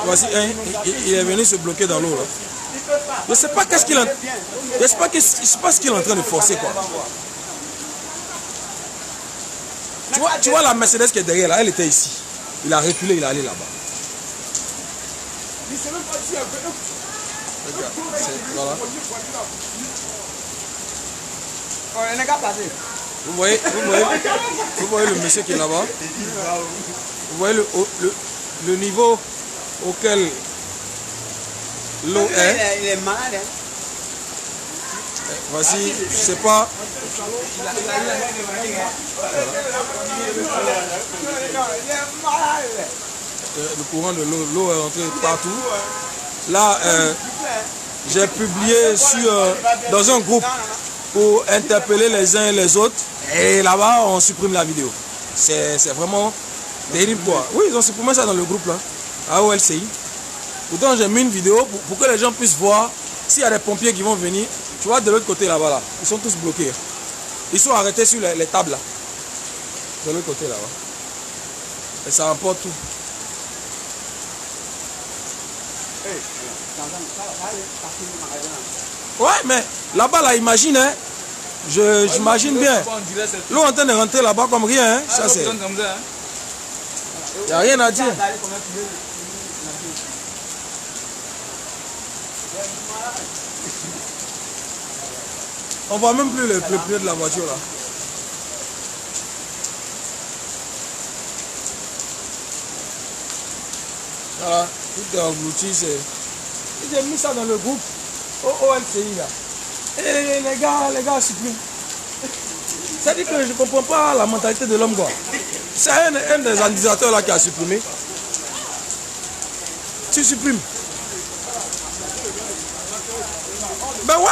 Voici un, il est venu se bloquer dans l'eau là. Je sais pas qu'est-ce qu'il est. Je sais pas ce qu'il est en train de forcer quoi. Tu vois la Mercedes qui est derrière là, elle était ici. Il a reculé, il est allé là-bas. Regarde, voilà. Vous voyez le monsieur qui est là-bas. Vous voyez le niveau auquel l'eau est. Il est malade. Voici, je sais pas. Le courant de l'eau est rentré partout. Là, j'ai publié dans un groupe pour interpeller les uns et les autres. Et là-bas, on supprime la vidéo. C'est vraiment terrible quoi. Oui, ils ont supprimé ça dans le groupe là, AOLCI. Pourtant, j'ai mis une vidéo pour que les gens puissent voir s'il y a des pompiers qui vont venir. Tu vois, de l'autre côté là-bas, là, ils sont tous bloqués. Ils sont arrêtés sur les tables là. De l'autre côté là-bas. Et ça emporte tout. Ouais, mais là-bas, là, imagine, hein. J'imagine bien. L'eau en train de rentrer là-bas comme rien, hein. Ça, c'est. Il n'y a rien à dire. On voit même plus le pneu de la voiture là. Voilà, tout est englouti. J'ai mis ça dans le groupe OLCI là. Et les gars suppriment. Ça dit que je ne comprends pas la mentalité de l'homme quoi. C'est un des organisateurs là qui a supprimé. Tu supprimes. Ben ouais.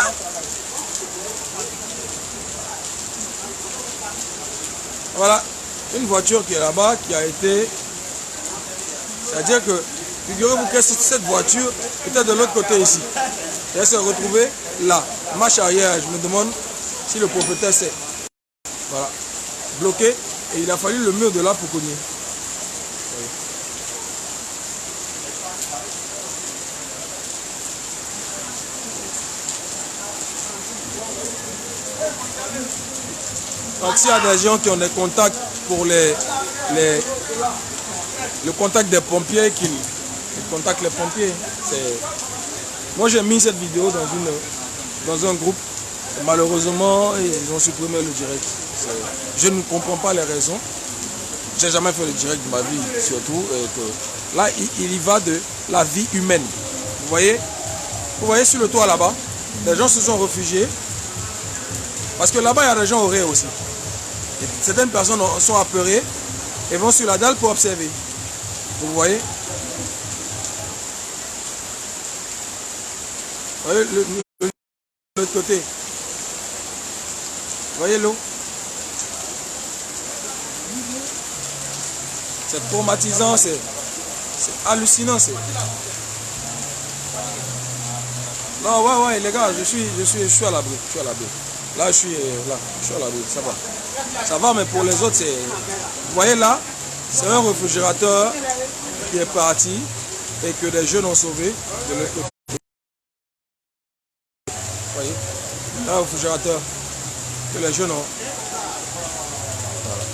Voilà, une voiture qui est là-bas, qui a été... C'est-à-dire que, figurez-vous que cette voiture était de l'autre côté ici. Elle s'est retrouvée là. Marche arrière, je me demande si le propriétaire sait. Voilà, bloqué. Et il a fallu le mur de là pour cogner. Donc s'il y a des gens qui ont des contacts pour le contact des pompiers, qu'ils contactent les pompiers. Moi j'ai mis cette vidéo dans un groupe. Et malheureusement, ils ont supprimé le direct. Je ne comprends pas les raisons. J'ai jamais fait le direct de ma vie, surtout. Et que là, il y va de la vie humaine. Vous voyez sur le toit là-bas, les gens se sont réfugiés. Parce que là-bas, il y a des gens au ré aussi. Et certaines personnes sont apeurées et vont sur la dalle pour observer. Vous voyez? Vous voyez l'autre côté? Vous voyez l'eau? C'est traumatisant, c'est hallucinant. Non, ouais, les gars, je suis à l'abri. Là, je suis à l'abri, ça va. Ça va, mais pour les autres, c'est... Vous voyez là, c'est un réfrigérateur qui est parti et que des jeunes ont sauvé de l'autre côté. Vous voyez, là, un réfrigérateur que les jeunes ont... Voilà.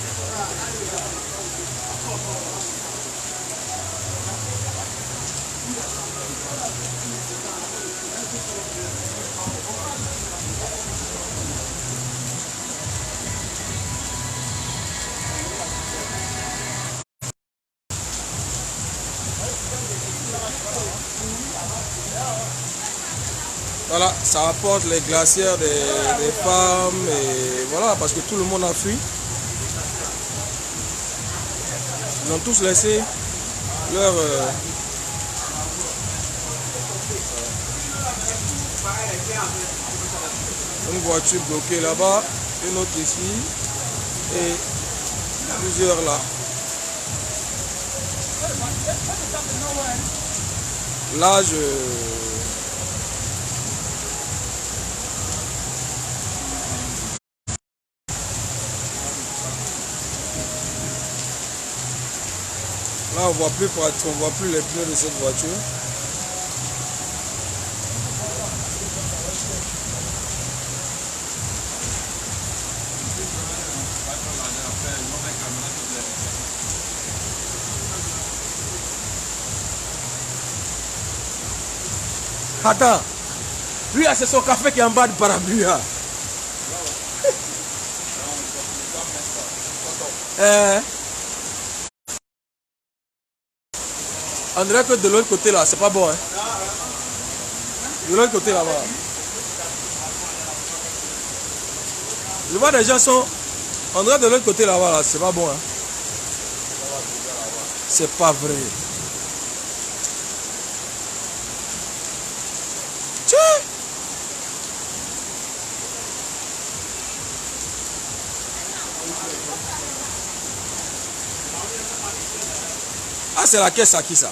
Voilà, ça apporte les glacières des femmes et voilà, parce que tout le monde a fui. Ils ont tous laissé leur... Une voiture bloquée là-bas, une autre ici et plusieurs là. Là, Là, on voit plus les pneus de cette voiture. Attends, lui c'est son café qui est en bas du parapluie. On dirait que de l'autre côté là, c'est pas bon. Hein? De l'autre côté là-bas. Je vois des gens sont. On dirait de l'autre côté là-bas, là, c'est pas bon. Hein? C'est pas vrai. Ah, c'est la caisse à qui ça?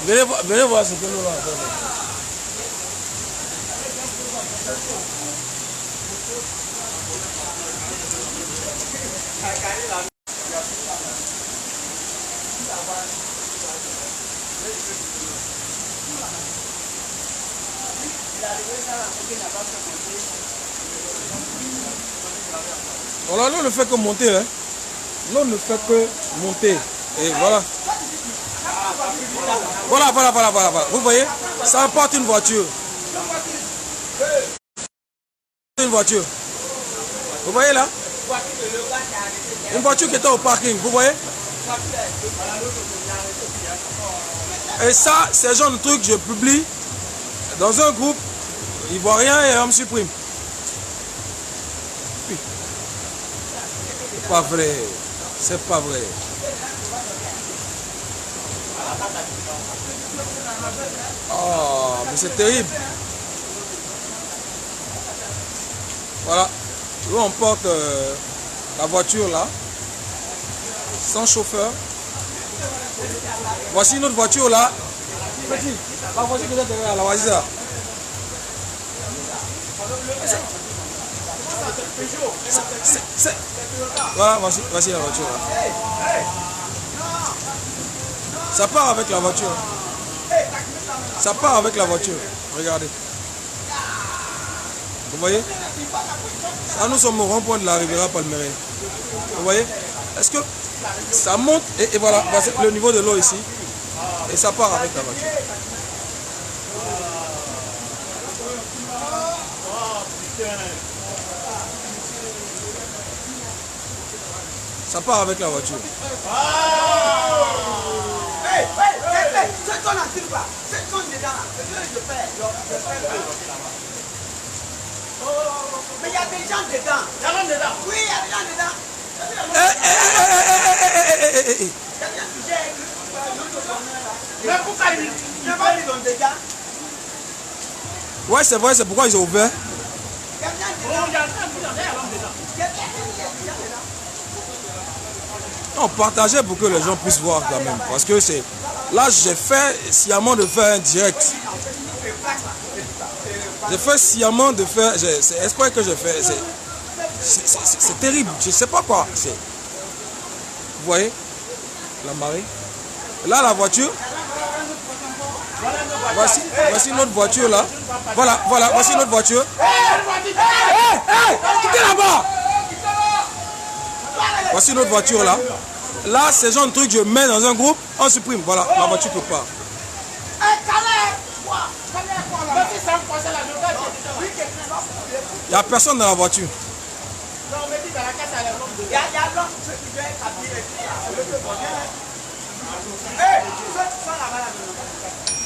Venez voir ce que nous avons. Voilà, l'eau ne fait que monter. Hein. L'eau ne fait que monter. Et voilà. Voilà. Vous voyez, ça apporte une voiture. Une voiture. Vous voyez là? Une voiture qui était au parking. Vous voyez? Et ça, c'est le genre de truc que je publie dans un groupe ivoirien et homme supprime. Oui. C'est pas vrai. C'est pas vrai. Oh, mais c'est terrible. Voilà. Nous on porte la voiture là, sans chauffeur. Voici notre voiture là. Petit, la voiture que vous êtes derrière, la voici ça. Voilà, voici la voiture là. Ça part avec la voiture. Ça part avec la voiture. Regardez. Vous voyez? Ça, nous sommes au rond-point de la Riviera Palmeraie. Vous voyez? Est-ce que ça monte et voilà, voici le niveau de l'eau ici. Et ça part avec la voiture. Ça part avec la voiture. Mais il y a des gens dedans. Il y a des gens dedans. Oui, il y a des gens dedans. Mais pourquoi ils ne pas mis dans des gars? Ouais, c'est vrai, c'est pourquoi ils ont ouvert. Non, partagez pour que les gens puissent voir quand même. Parce que c'est. Là, j'ai fait sciemment de faire un direct. J'ai fait sciemment de faire. C'est exprès que j'ai fait. C'est terrible. Je sais pas quoi. Vous voyez la marée. Là, la voiture. Voici notre voiture là. Voilà, voici notre voiture. Quittez là-bas. Voici notre voiture là. Là, c'est genre de truc que je mets dans un groupe, on supprime. Voilà, la voiture qui part. Il n'y a personne dans la voiture.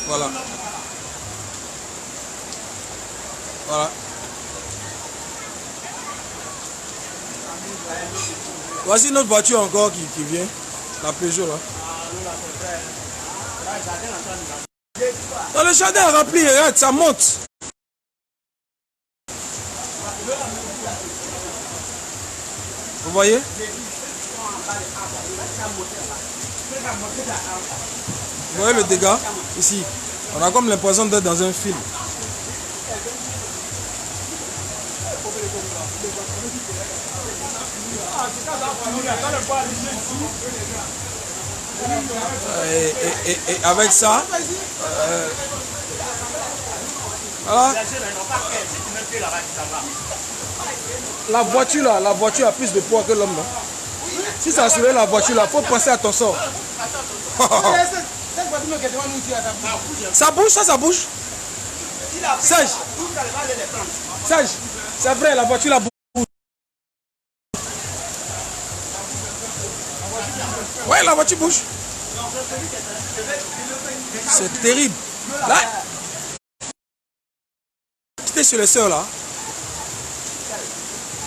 Voilà. Voilà. Voici notre voiture encore qui vient. La Peugeot là. Dans le jardin est rempli, regarde, ça monte. Vous voyez? Vous voyez le dégât? Ici. On a comme l'impression d'être dans un film. Et avec ça, voilà. La voiture a plus de poids que l'homme. Si ça soulève la voiture, il faut penser à ton sort. Ça bouge, ça bouge. Serge, c'est vrai, la voiture la bouge. Ouais, la voiture bouge. C'est terrible. Là, j'étais sur les sœurs là.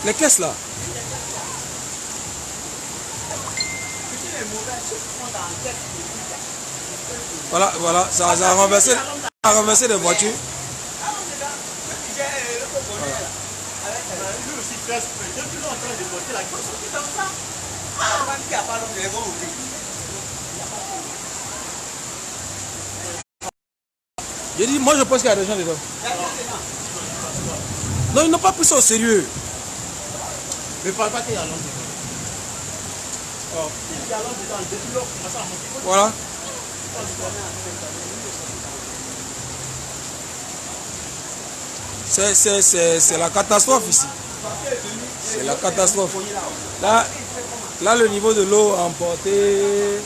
Les caisses là. Voilà, ça a renversé des voitures. J'ai dit, moi je pense qu'il y a des gens dedans. Non, ils n'ont pas pris ça au sérieux. Mais parle pas qu'il y a longtemps. Voilà. C'est la catastrophe ici. C'est la catastrophe. Là, le niveau de l'eau a emporté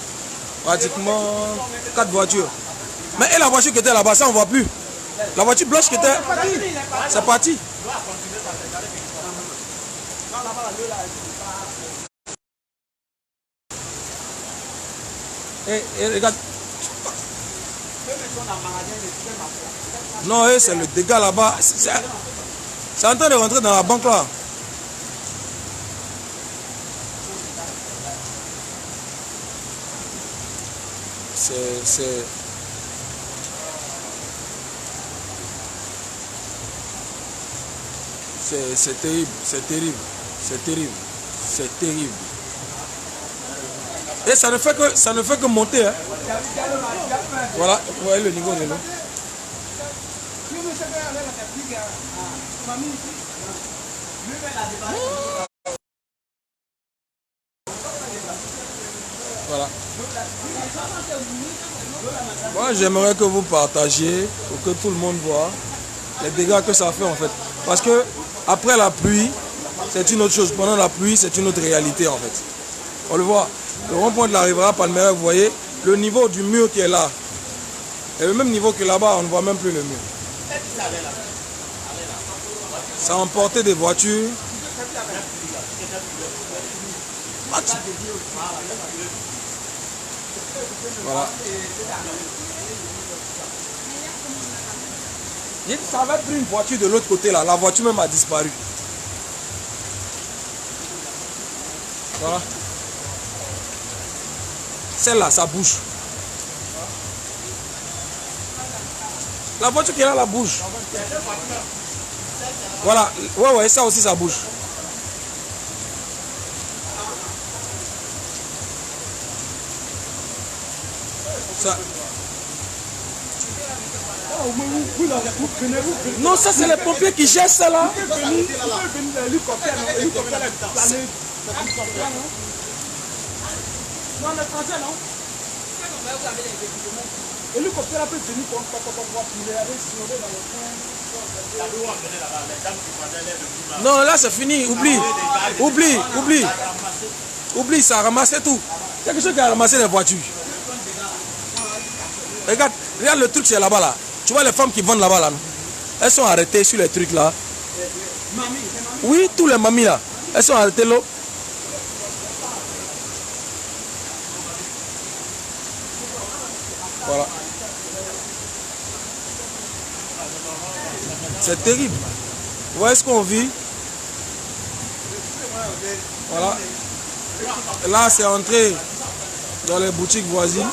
pratiquement 4 voitures. Mais et la voiture qui était là-bas, ça on ne voit plus. La voiture blanche qui était... C'est parti. Et regarde. Non, c'est le dégât là-bas. C'est en train de rentrer dans la banque là. C'est terrible, c'est terrible, c'est terrible, c'est terrible. Et ça ne fait que monter. Hein. Voilà, vous voyez le niveau de l'eau. Voilà. Moi, j'aimerais que vous partagiez pour que tout le monde voit les dégâts que ça fait en fait. Parce que après la pluie, c'est une autre chose. Pendant la pluie, c'est une autre réalité en fait. On le voit. Le rond-point de la Rivera Palmera, vous voyez, le niveau du mur qui est là. Et le même niveau que là-bas, on ne voit même plus le mur. Ça a emporté des voitures. Voilà. Ça avait pris une voiture de l'autre côté là. La voiture même a disparu. Voilà. Celle-là, ça bouge. La voiture qui est là, la bouge. Voilà. Ouais, ça aussi, ça bouge. Ça. Non, ça c'est les pompiers qui gèrent ça là. Non, là c'est fini, oublie, ça a ramassé tout. Quelque chose qui a ramassé les voitures. Regarde le truc c'est là-bas là. Tu vois les femmes qui vendent là-bas là, non? Elles sont arrêtées sur les trucs là. Oui, tous les mamies là. Elles sont arrêtées là. Voilà. C'est terrible. Vous voyez ce qu'on vit? Voilà. Là, c'est entré dans les boutiques voisines.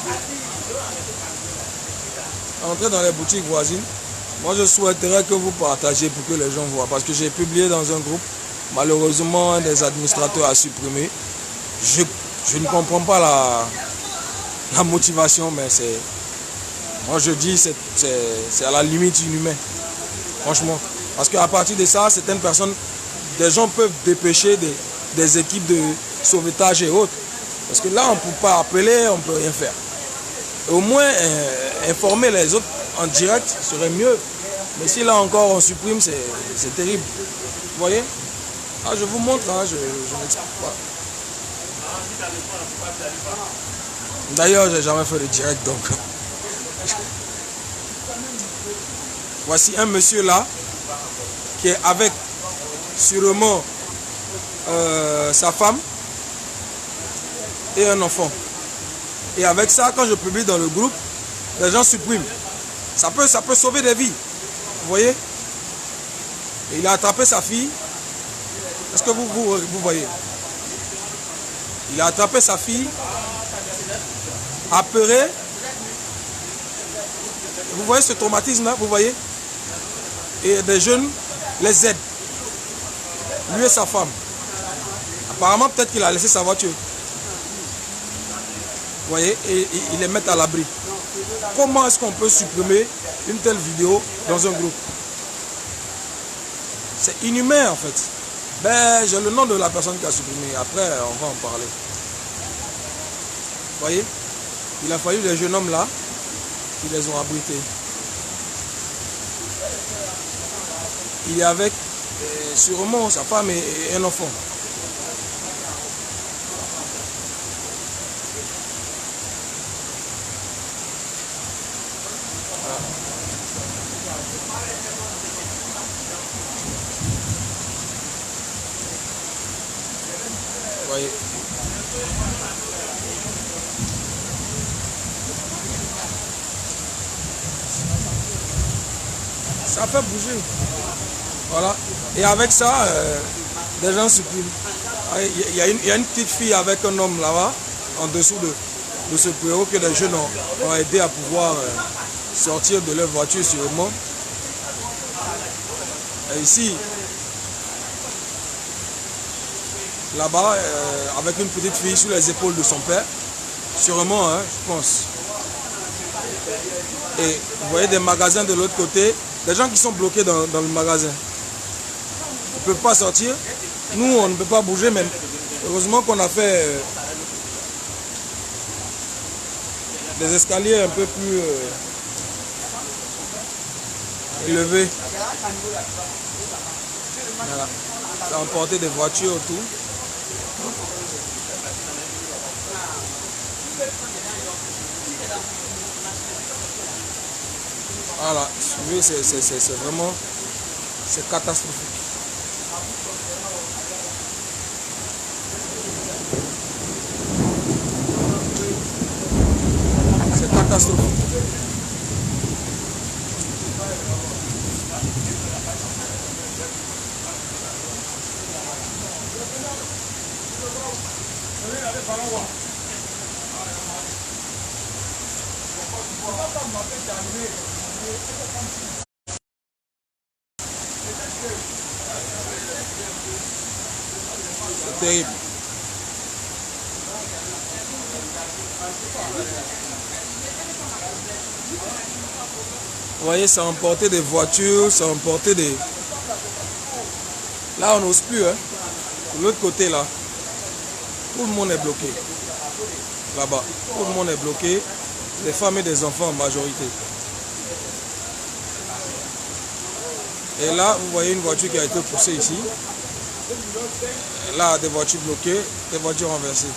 Entrez dans les boutiques voisines. Moi, je souhaiterais que vous partagiez pour que les gens voient. Parce que j'ai publié dans un groupe. Malheureusement, un des administrateurs a supprimé. Je ne comprends pas la motivation, mais c'est... Moi, je dis c'est à la limite inhumain. Franchement. Parce qu'à partir de ça, certaines personnes des gens peuvent dépêcher des équipes de sauvetage et autres. Parce que là, on ne peut pas appeler, on ne peut rien faire. Et au moins, informer les autres en direct serait mieux. Mais si là encore on supprime, c'est terrible. Vous voyez? Ah, je vous montre, hein, je n'explique pas. D'ailleurs, j'ai jamais fait de direct, donc. Voici un monsieur là, qui est avec sûrement sa femme et un enfant. Et avec ça, quand je publie dans le groupe, les gens suppriment. Ça peut sauver des vies. Vous voyez? Et il a attrapé sa fille. Est-ce que vous voyez? Il a attrapé sa fille, apeuré. Vous voyez ce traumatisme là? Vous voyez? Et des jeunes les aident. Lui et sa femme. Apparemment, peut-être qu'il a laissé sa voiture. Vous voyez? Et ils les mettent à l'abri. Comment est-ce qu'on peut supprimer une telle vidéo dans un groupe? C'est inhumain en fait. Ben, j'ai le nom de la personne qui a supprimé. Après, on va en parler. Vous voyez? Il a fallu les jeunes hommes là qui les ont abrités. Il est avec sûrement sa femme et un enfant. Voyez. Ça fait bouger. Voilà. Et avec ça, des gens suppriment. Il y a une petite fille avec un homme là-bas, en dessous de ce préau, que les jeunes ont aidé à pouvoir sortir de leur voiture sûrement. Et ici, là-bas, avec une petite fille sur les épaules de son père, sûrement, hein, je pense. Et vous voyez des magasins de l'autre côté, des gens qui sont bloqués dans le magasin. Ils ne peuvent pas sortir. Nous, on ne peut pas bouger, mais heureusement qu'on a fait des escaliers un peu plus élevés. Voilà. Ça a emporté des voitures autour. Voilà, suivez, c'est vraiment, c'est catastrophique. C'est catastrophique. C'est terrible. Vous voyez, ça a emporté des voitures, ça a emporté des... Là, on n'ose plus, hein. De l'autre côté, là, tout le monde est bloqué. Là-bas, tout le monde est bloqué. Des femmes et des enfants en majorité. Et là, vous voyez une voiture qui a été poussée ici. Et là, des voitures bloquées, des voitures renversées.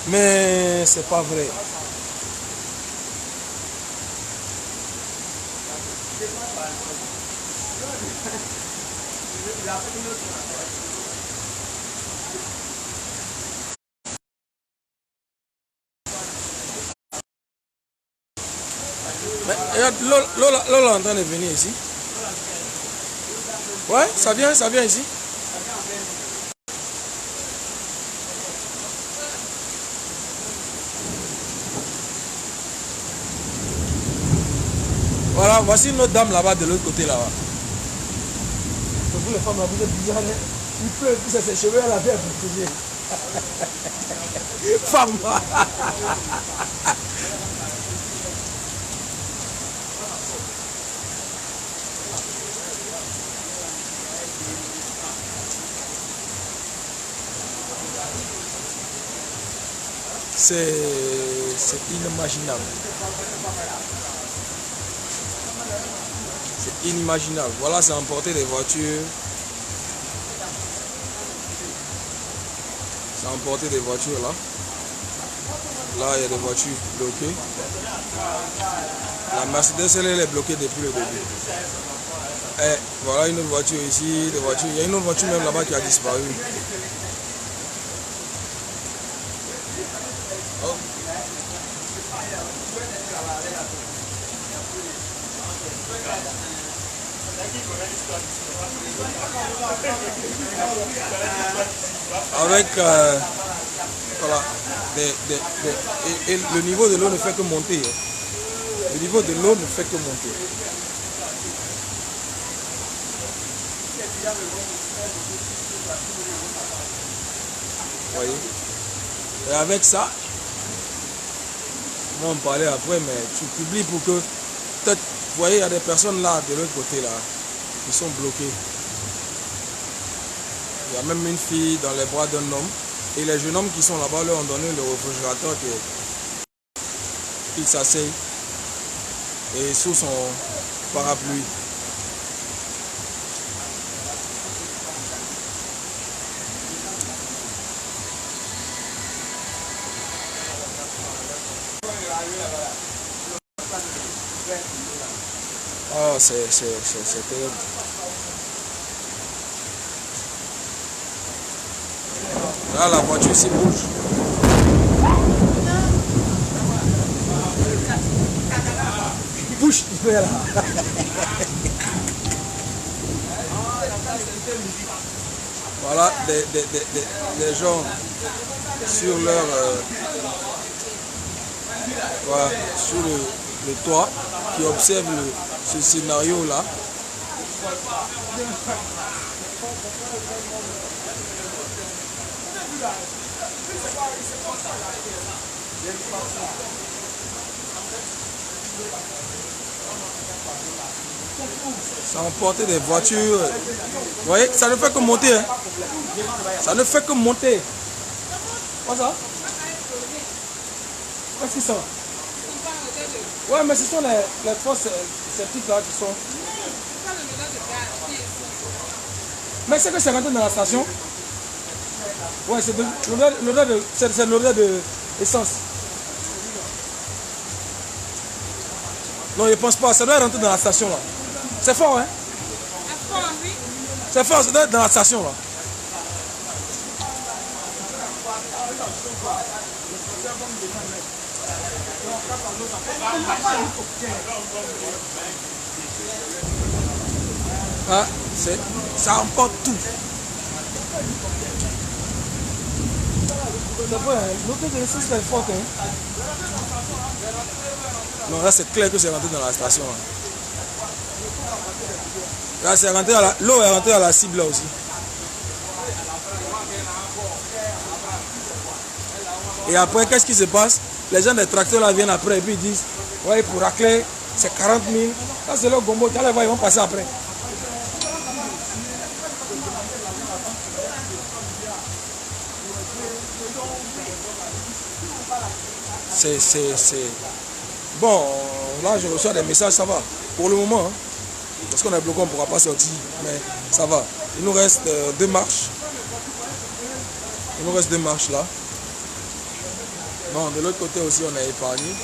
Mais c'est pas vrai. Mais regarde, Lola est en train de venir ici. Ouais, ça vient ici. Voilà, voici une autre dame là-bas de l'autre côté là-bas. Vous les femmes là, vous êtes bizarres, hein? Il pleut, puis ses cheveux à la vie à protéger. Femme. C'est inimaginable. C'est inimaginable. Voilà, c'est emporter des voitures. C'est emporter des voitures là. Là, il y a des voitures bloquées. La Mercedes, elle est bloquée depuis le début. Et voilà une autre voiture ici, des voitures. Il y a une autre voiture même là-bas qui a disparu. Oh. Avec voilà, et le niveau de l'eau ne fait que monter. Le niveau de l'eau ne fait que monter. Vous voyez? Et avec ça, on va en parler après, mais tu publies pour que peut-être, vous voyez, il y a des personnes là, de l'autre côté là, qui sont bloquées. Il y a même une fille dans les bras d'un homme. Et les jeunes hommes qui sont là-bas leur ont donné le réfrigérateur qu'il s'asseye. Et sous son parapluie. Oh, c'est terrible. Là, la voiture s'y bouge. Bouge, il fait là. Voilà des gens sur leur voilà, sur le toit qui observent ce scénario là. Ça a emporté des voitures. Vous voyez, ça ne fait que monter. Hein. Ça ne fait que monter. Quoi ça? Qu'est-ce qu'ils sont? Ouais, mais ce sont les forces sceptiques là qui sont. Mais c'est que c'est rentré dans la station. Ouais, c'est l'odeur de essence. Non, je pense pas. Ça doit rentrer dans la station là. C'est fort, hein? C'est fort, ça doit être dans la station là. Ah, ça emporte tout. L'odeur de l'essence est forte, hein? Non, là c'est clair que c'est rentré dans la station. Là c'est rentré à l'eau est rentrée à la cible là aussi. Et après, qu'est-ce qui se passe? Les gens des tracteurs là viennent après et puis ils disent ouais, pour racler, c'est 40 000. Ça c'est leur gombo, ils vont passer après. C'est... Bon, là je reçois des messages, ça va. Pour le moment, hein, parce qu'on est bloqué, on ne pourra pas sortir, mais ça va. Il nous reste 2 marches. Il nous reste 2 marches là. Bon, de l'autre côté aussi, on est épargné.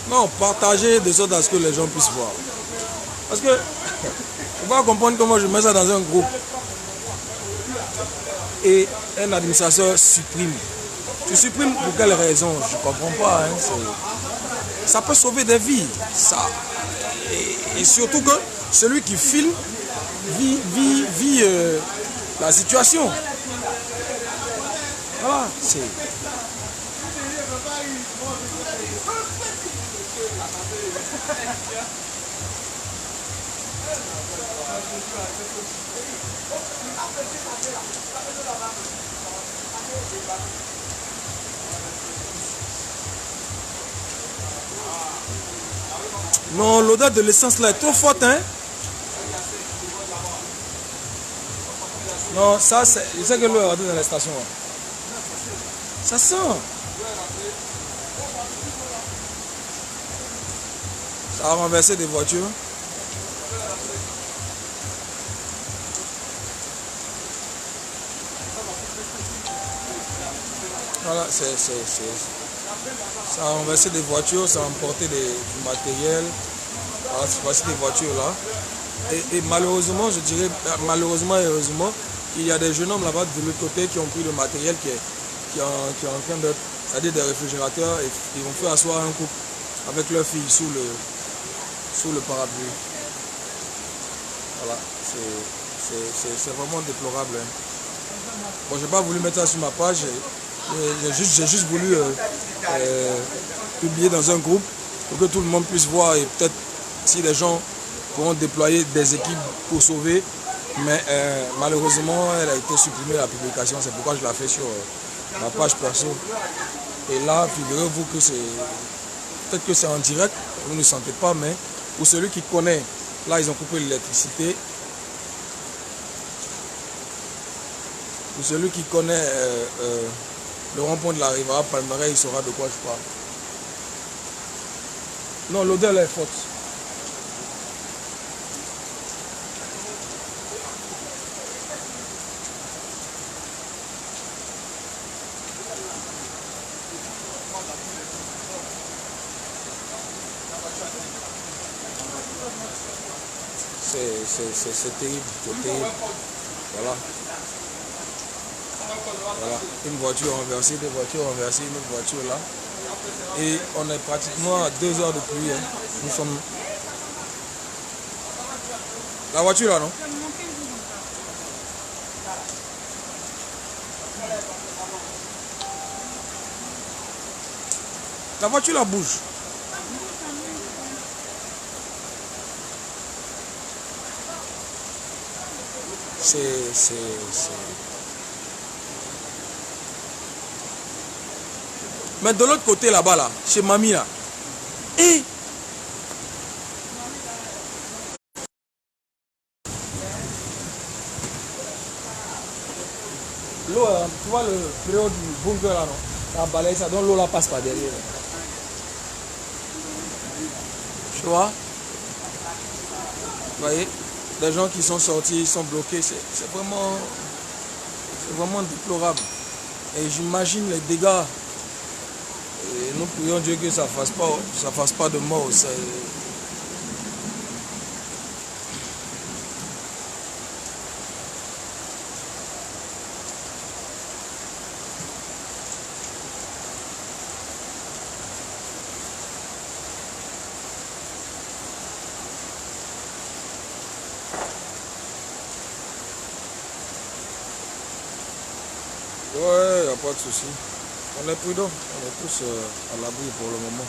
Non, partager de sorte à ce que les gens puissent voir. Parce que, il faut comprendre comment je mets ça dans un groupe. Et un administrateur supprime. Tu supprimes pour quelle raison? Je ne comprends pas. Hein, ça peut sauver des vies. Ça. Et surtout que celui qui filme vit la situation. Voilà, c'est... Non, l'odeur de l'essence là est trop forte, hein. Non, ça c'est... Je sais que l'eau est rentrée dans la station. Là. Ça sent. Ça a renversé des voitures. Voilà, ça a renversé des voitures, ça a emporté du matériel. Voilà, c'est passé des voitures là. Et malheureusement, je dirais, malheureusement et heureusement, il y a des jeunes hommes là-bas de l'autre côté qui ont pris le matériel qui est en train d'être, c'est-à-dire des réfrigérateurs, et ils vont faire asseoir un couple avec leur fille sous le parapluie. Voilà, c'est vraiment déplorable. Hein. Bon, j'ai pas voulu mettre ça sur ma page, j'ai juste voulu publier dans un groupe pour que tout le monde puisse voir et peut-être si les gens pourront déployer des équipes pour sauver. Mais malheureusement, elle a été supprimée la publication, c'est pourquoi je la fais sur ma page perso. Et là, figurez-vous que c'est... Peut-être que c'est en direct, vous ne sentez pas, mais pour celui qui connaît, là ils ont coupé l'électricité. Pour celui qui connaît le rond-point de la Rivera Palmeraie, il saura de quoi je parle. Non, l'odeur est forte. C'est terrible, c'est terrible. Voilà. Voilà. Une voiture renversée, deux voitures renversées, une autre voiture là. Et on est pratiquement à 2 heures de pluie. Hein. Nous sommes... La voiture là, non? La voiture là bouge. C'est... Mais de l'autre côté là-bas, là, chez Mamie là. Et l'eau, tu vois le préau du bunker là, non? Ça balaye ça, donc l'eau là passe par derrière. Tu vois? Vous voyez? Les gens qui sont sortis, ils sont bloqués, c'est vraiment déplorable. Et j'imagine les dégâts. Et nous prions Dieu que ça fasse pas de mort. Ouais, il n'y a pas de souci. On est prudents, on est tous à l'abri pour le moment.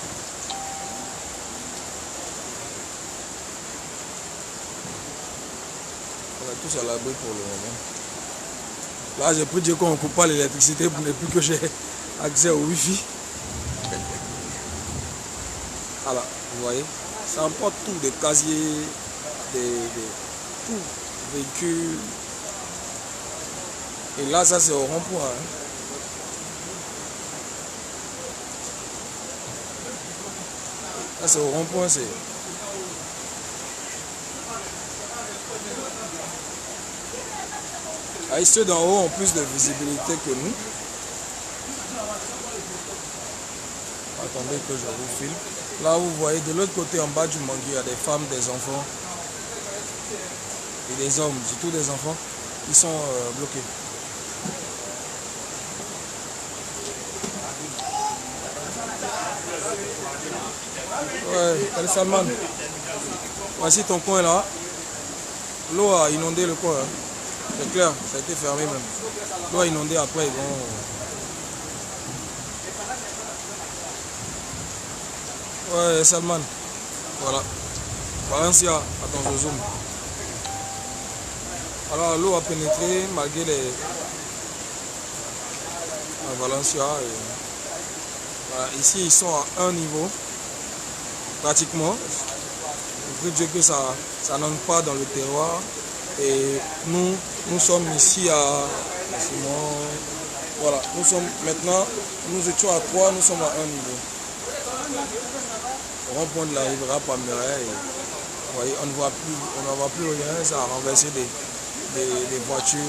On est tous à l'abri pour le moment. Là, j'ai pu dire qu'on ne coupe pas l'électricité pour ne plus que j'ai accès au Wi-Fi. Voilà, vous voyez, ça emporte tout, des casiers, tout, véhicules. Et là, ça c'est au rond-point. Hein. Là, c'est au rond-point, c'est... Ah, ceux d'en haut ont plus de visibilité que nous. Attendez que je vous filme. Là, vous voyez, de l'autre côté, en bas du mangue, il y a des femmes, des enfants. Et des hommes, surtout des enfants, qui sont bloqués. Ouais, El Salman. Voici ton coin là. L'eau a inondé le coin. Hein. C'est clair, ça a été fermé même. L'eau a inondé après, ils vont... Ouais, Salman. Voilà. Valencia, attends, je zoome. Alors l'eau a pénétré malgré les Valencia. Et... Voilà. Ici ils sont à un niveau, pratiquement. Je veux dire que ça n'entre pas dans le terroir. Et nous sommes ici à... Voilà, nous sommes maintenant, nous étions à 3, nous sommes à un niveau. Au rond-point de la Rivera Palmeraie, vous voyez, on ne voit plus rien, ça a renversé des voitures.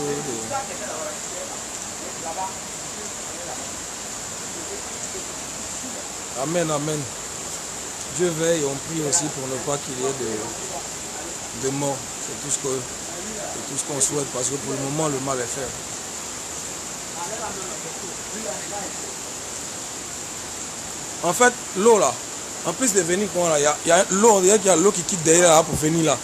Amen, amen. Dieu veille et on prie aussi pour ne pas qu'il y ait de morts. C'est tout ce qu'on souhaite parce que pour le moment le mal est fait. En fait, l'eau là, en plus de venir là, il y a l'eau, on dirait qu'il y a l'eau qui quitte derrière là pour venir là.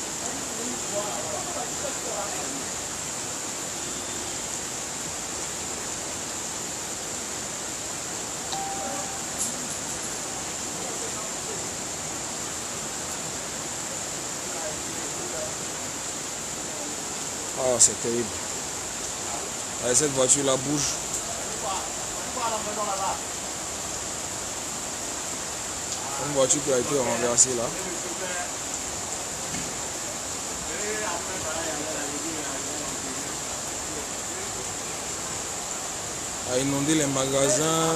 Oh, c'est terrible. Allez, cette voiture là bouge. Une voiture qui a été renversée là. A inondé les magasins.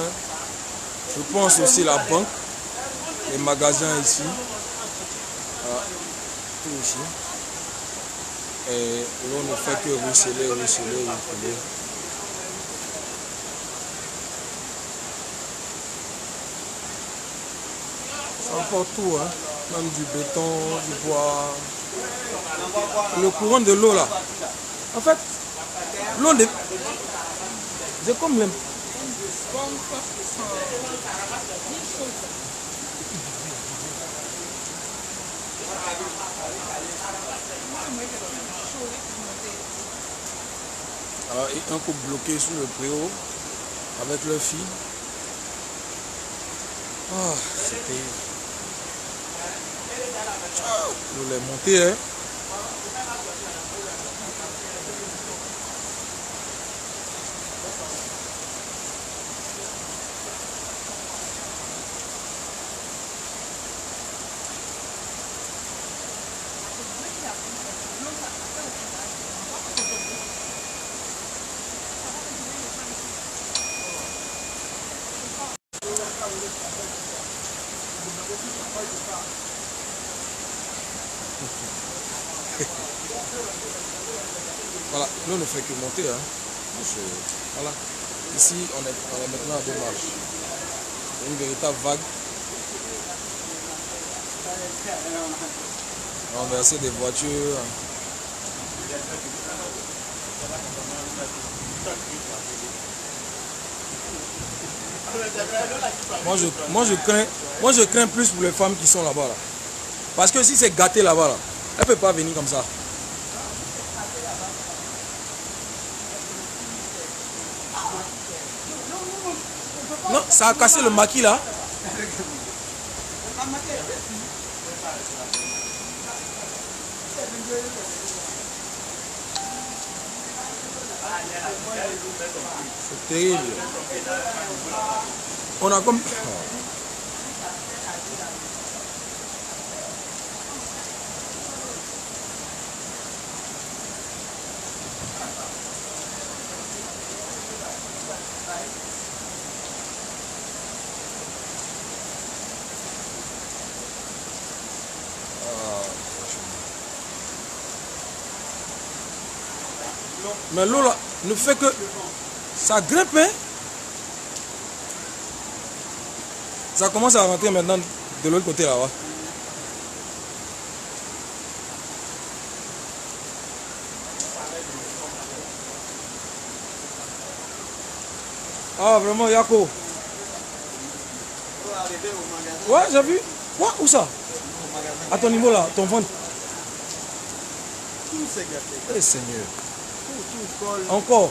Je pense aussi la banque. Les magasins ici. Voilà. Tout ici. Et l'eau ne fait que ruisseler. Ça emporte tout, hein? Même du béton, du bois. Le courant de l'eau là. En fait, l'eau c'est comme les... Alors, un couple bloqué sur le préau avec leur fille. Ah, c'était... L'eau est montée, hein. Voilà, l'eau ne fait que monter. Hein. Voilà. Ici, on est maintenant à 2 marches. C'est une véritable vague. Renverser des voitures. Moi je crains plus pour les femmes qui sont là-bas. Là. Parce que si c'est gâté là-bas, là, elle ne peut pas venir comme ça. Non, ça a cassé le maquis là. C'est terrible. On a comme... Mais l'eau là ne fait que... Ça grimpe, hein? Ça commence à rentrer maintenant de l'autre côté là-bas. Ah, vraiment, Yako. Ouais, j'ai vu. Ouais, où ça? À ton niveau là, ton ventre. Tout s'est gâté. Eh Seigneur. Tout colle. Encore.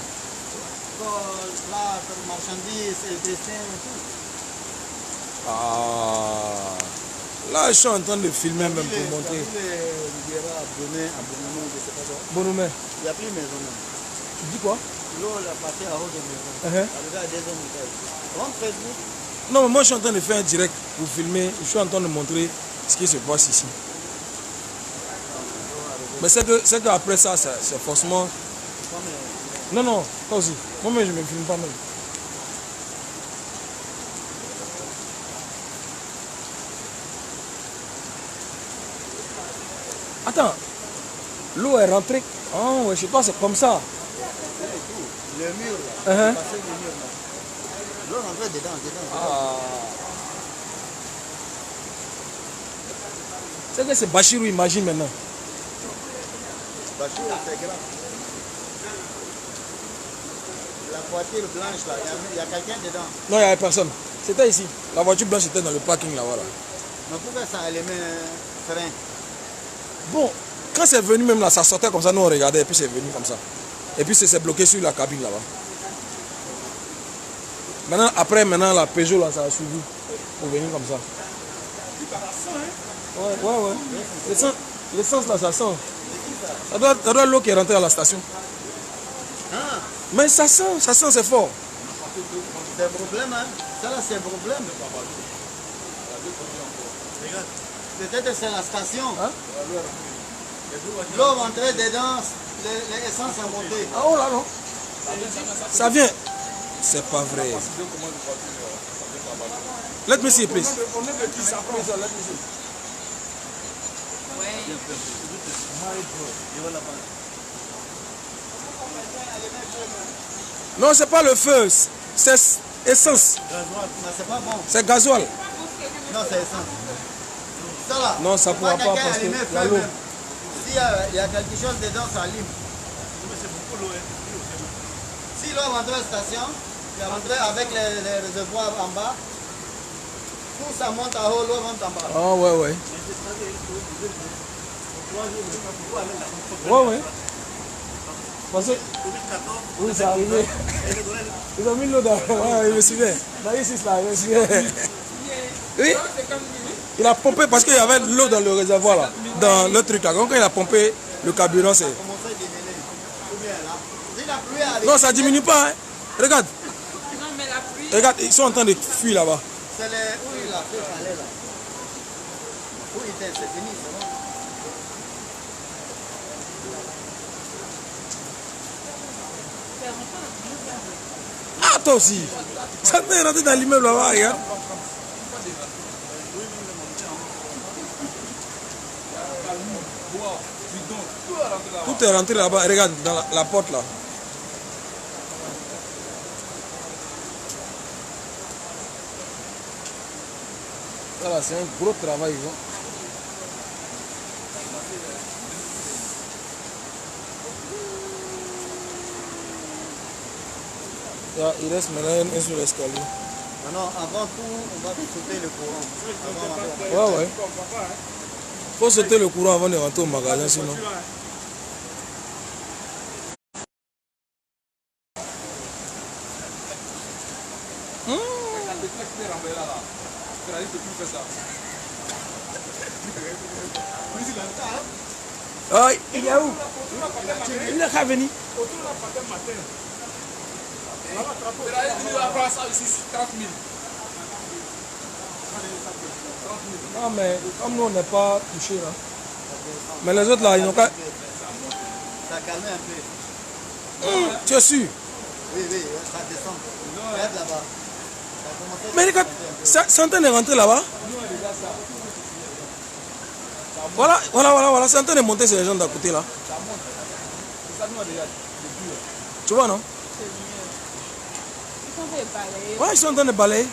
Là, marchandises, le dessin, tout. Ah. Là, je suis en train de filmer même pour montrer. Bonhomé. Il n'y a plus de maison même. Tu dis quoi? L'eau a passé à haut de maison. Arrivé à 2 hommes de taille. Rentre Facebook. Non, mais moi je suis en train de faire un direct pour filmer. Je suis en train de montrer ce qui se passe ici. Mais c'est que après ça, c'est forcément. Non, non, toi aussi. Moi-même, je ne me filme pas même. Attends, l'eau est rentrée. Oh, ouais, je sais pas, c'est comme ça. Le mur là. Passer le mur là. L'eau rentrait dedans. Ah. C'est que c'est Bachirou, imagine maintenant. Bachirou, c'est grave. La voiture blanche là, il y a quelqu'un dedans. Non, il n'y avait personne. C'était ici. La voiture blanche était dans le parking là, voilà. Mais pourquoi ça allait frein? Bon, quand c'est venu même là, ça sortait comme ça, nous on regardait et puis c'est venu comme ça. Et puis c'est bloqué sur la cabine là-bas. Maintenant la Peugeot là, ça a suivi pour venir comme ça. Ouais. L'essence là, ça sent. Ça doit être l'eau qui est rentrée à la station. Mais ça sent, c'est fort. C'est un problème, hein. Ça là, c'est un problème. Peut-être que c'est la station. Hein? L'eau rentrait dedans, l'essence a monté. Ah oh là non. Ça vient. C'est pas vrai. Let me see, please. Non, c'est pas le feu, c'est essence. C'est pas bon. C'est gasoil. Non, c'est essence. Ça là. Non, ça ne pourra pas parce que y a l'eau. S'il y a quelque chose dedans, ça allume. Si l'eau rentre à la station, il rentre avec les réservoirs en bas. Tout ça monte à haut, l'eau monte en bas. Ah ouais. Ouais. Parce que... Oui, c'est arrivé. Ils ont mis l'eau dans... Ouais, il me suivait. Là, ici, là, il me suivait. Oui. Il a pompé parce qu'il y avait l'eau dans le réservoir là. Dans le truc là. Donc quand il a pompé, le carburant c'est... Non, ça diminue pas. Hein. Regarde. Non, mais la pluie... Regarde, ils sont en train de fuir là-bas. C'est où il a fait aller là. Où il était, c'est fini, c'est bon. Ah, toi aussi. Ça t'est rentré dans l'immeuble là-bas, regarde. Tout est rentré là-bas, regarde, dans la porte là. Voilà, c'est un gros travail. Hein. Là, il reste maintenant un sur l'escalier. Non, avant tout, on va sauter le courant. Ouais. Faut sauter le courant avant de rentrer au magasin, sinon. Ah, il est où? Il est qu'à venir. Non, mais comme nous on n'est pas touchés là. Mais les autres là, ils n'ont qu'à. Ça a calmé un peu. Tu es sûr? Oui, ça descend. Regarde là-bas. Mais regarde, Santen est rentré là-bas. Voilà, Santen est monté sur les gens d'à côté là. Tu vois, non? Ouais, ils sont en train de balayer.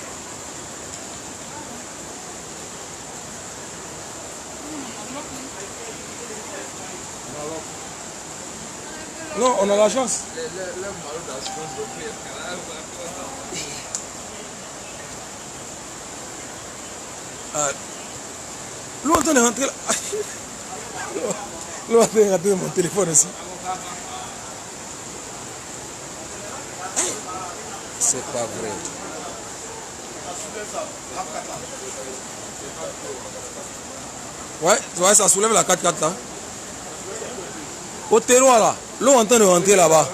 Non, on a la chance. L'eau est en train de rentrer là. L'eau est en train de rentrer dans mon téléphone aussi. C'est pas vrai. Ouais, ça soulève la 4x4 là. Au terroir là, l'eau est en train de rentrer là-bas.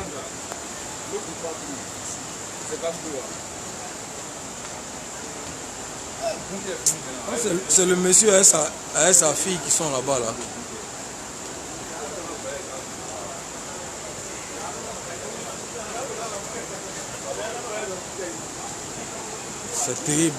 C'est le monsieur et sa fille qui sont là-bas là. C'est terrible.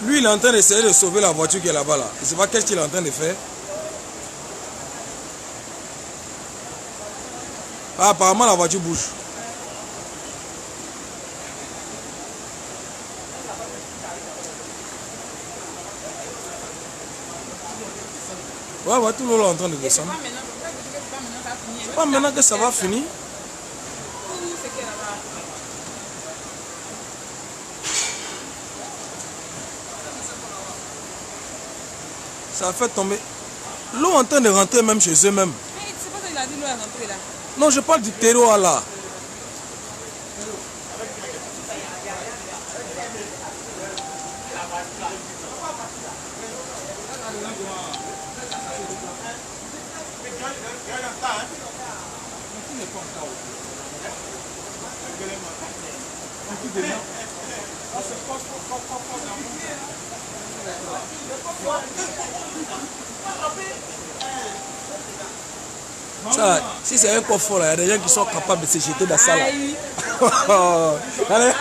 Lui, il est en train d'essayer de sauver la voiture qui est là-bas. Là. Je ne sais pas qu'est-ce qu'il est en train de faire. Ah, apparemment, la voiture bouge. Ouais, tout le monde est en train de descendre. C'est pas maintenant que ça va finir. Ça fait tomber. L'eau est en train de rentrer même chez eux-mêmes. Mais c'est pas ça qu'il a dit l'eau est rentrée là. Non, je parle du terroir là. Ça, si c'est un coffre là, il y a des gens qui sont capables de se jeter dans ça là. Allez,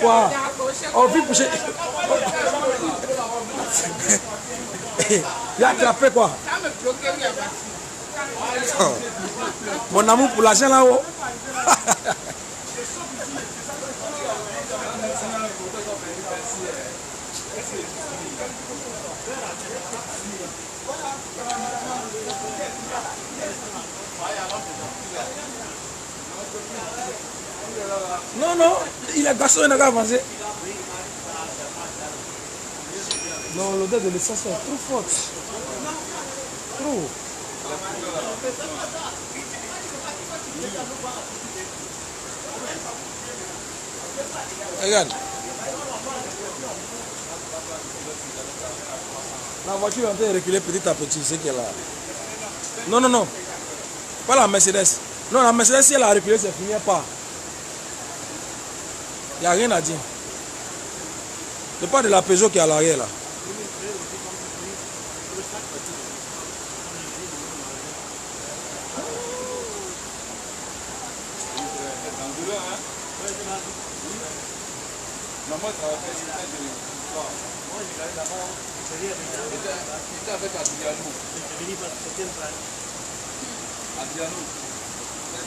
quoi? On vit pousser. Il a attrapé quoi? Mon amour pour l'argent là-haut. Non, non, il a garçon, il n'a qu'à avancer. Non, l'odeur de l'essence est trop forte. Trop. Regarde. La voiture est en train de reculer petit à petit, c'est qu'elle a. Non, non, non. Pas la Mercedes. Non, la Mercedes, si elle a reculé, c'est fini pas. Il n'y a rien à dire. Je parle de la Peugeot qui est à l'arrière là.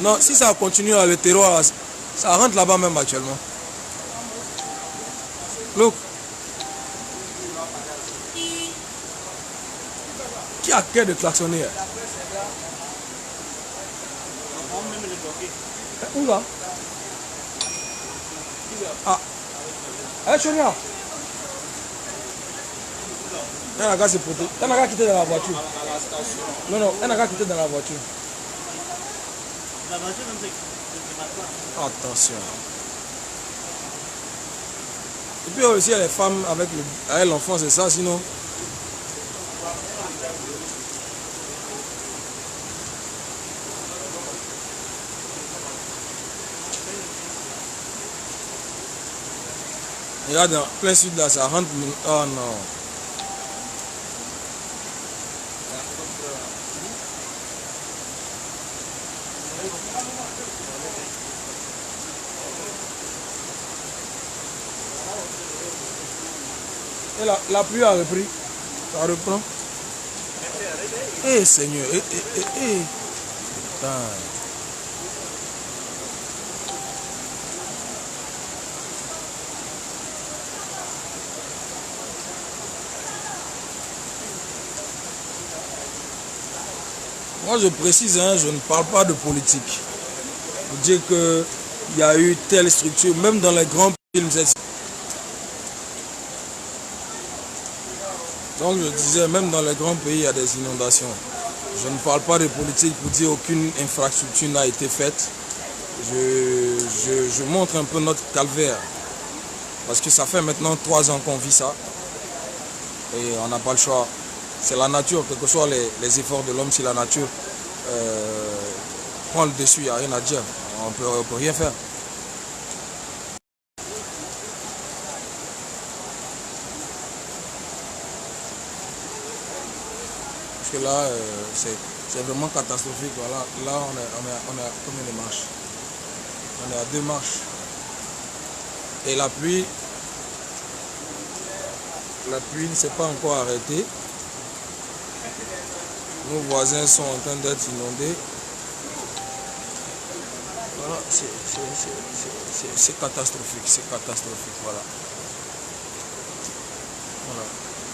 Non, si ça continue à le terroir, ça rentre là-bas même actuellement. Look. Qui a cœur de klaxonner? Où là? Ah. Eh, Chonia. Elle n'a qu'à se protéger. Elle n'a qu'à quitter dans la voiture. Non, non, elle n'a qu'à quitter dans la voiture. La voiture ne se pas. Attention. Et puis aussi, il y a les femmes avec l'enfant, c'est ça, sinon. Regarde, dans plein sud là, ça rentre. Oh non. Et la pluie a repris. Ça reprend. Eh Seigneur. Putain. Moi je précise, hein, je ne parle pas de politique. Vous dire qu'il y a eu telle structure, même dans les grands films. Donc je disais, même dans les grands pays, il y a des inondations. Je ne parle pas de politique pour dire qu'aucune infrastructure n'a été faite. Je montre un peu notre calvaire. Parce que ça fait maintenant 3 ans qu'on vit ça. Et on n'a pas le choix. C'est la nature, quels que soient les efforts de l'homme, si la nature prend le dessus, il n'y a rien à dire. On peut rien faire. Parce que là, c'est vraiment catastrophique. Voilà. Là, on a combien de marches? On est à 2 marches. Et la pluie ne s'est pas encore arrêtée. Nos voisins sont en train d'être inondés. Voilà, c'est catastrophique, voilà. Voilà.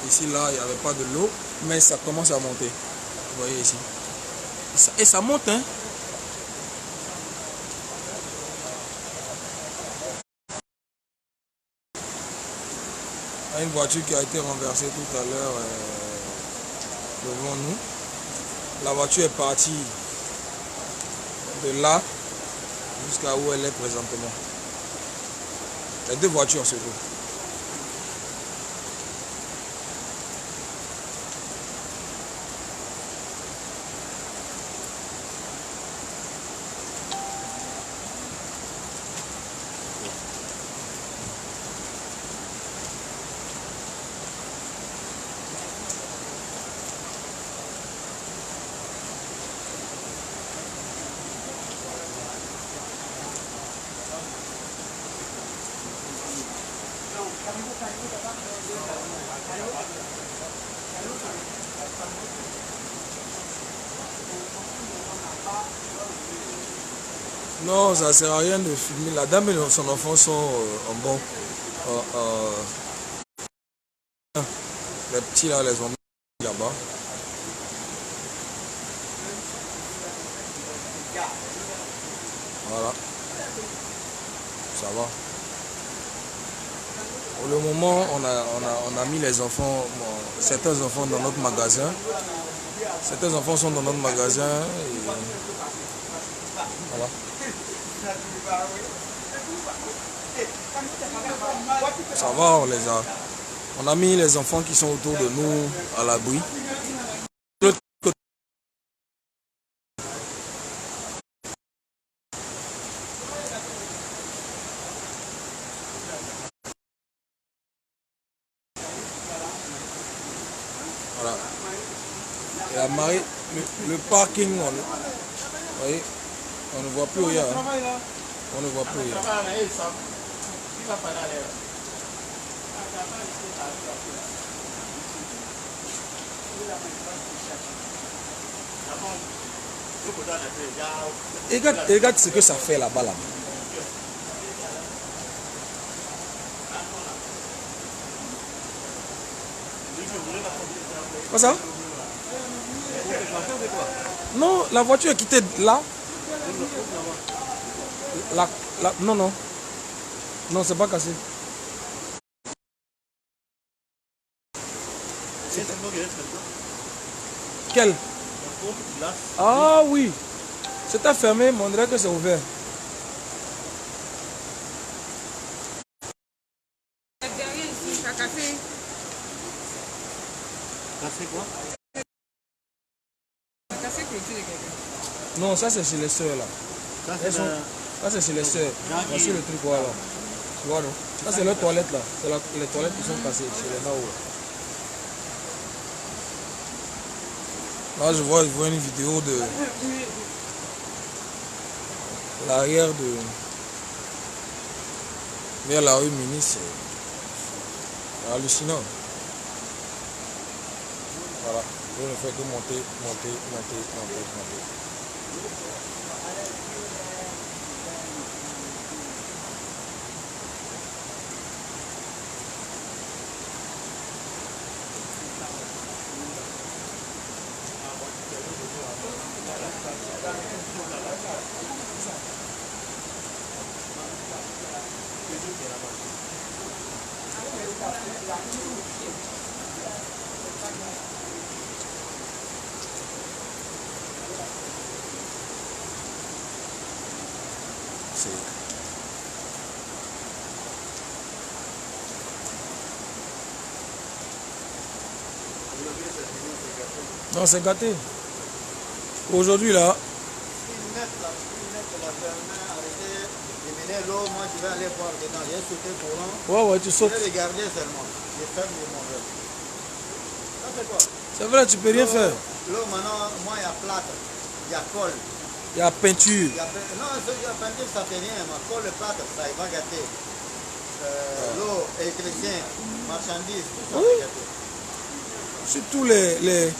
Ici, là, il n'y avait pas de l'eau, mais ça commence à monter. Vous voyez ici. Et ça monte, hein. Il y a une voiture qui a été renversée tout à l'heure devant nous. La voiture est partie de là jusqu'à où elle est présentement. Les 2 voitures surtout. Non, ça ne sert à rien de filmer. La dame et son enfant sont en bon. Les petits là, les ont mis là-bas. Voilà. Ça va. Pour le moment, on a mis les enfants, certains enfants dans notre magasin. Certains enfants sont dans notre magasin. Et voilà. Ça va, on a mis les enfants qui sont autour de nous à l'abri. Voilà. Et la marée, le parking, vous voyez, on ne voit plus rien. Hein. On ne voit plus rien. Et regarde ce que ça fait là-bas. Là. Quoi ça? Non, la voiture est quittée là. Non, non. Non, c'est pas cassé. Quel? Ah oui. C'était fermé, mais on dirait que c'est ouvert. Derrière ici, ça a cassé. Cassé quoi? Ça a cassé clôture de quelqu'un. Non, ça c'est chez les soeurs là. Ça, Ça c'est chez les soeurs. Voici le truc voilà. Tu vois non? Ça c'est leur toilette là. C'est les toilettes qui sont cassées chez les Nao. Là je vois une vidéo de l'arrière de vers la rue Mini, c'est hallucinant. Voilà, je ne fais que monter. Non, c'est gâté. Aujourd'hui, là, Ils mettent la fermer, arrêter, éliminer l'eau. Moi, je vais aller voir dedans. J'ai sauté courant. ouais, tu Je sautes. vais regarder seulement. Je ferme mon verre. Ça fait quoi? C'est vrai, tu peux rien faire. L'eau, maintenant, moi, il y a plâtre, il y a colle. Il y a peinture. Non, il y a peinture, ça fait rien. Mais colle, le plâtre, ça, il va gâter. L'eau, électricien, marchandises, tout ça va gâter. Sur tous les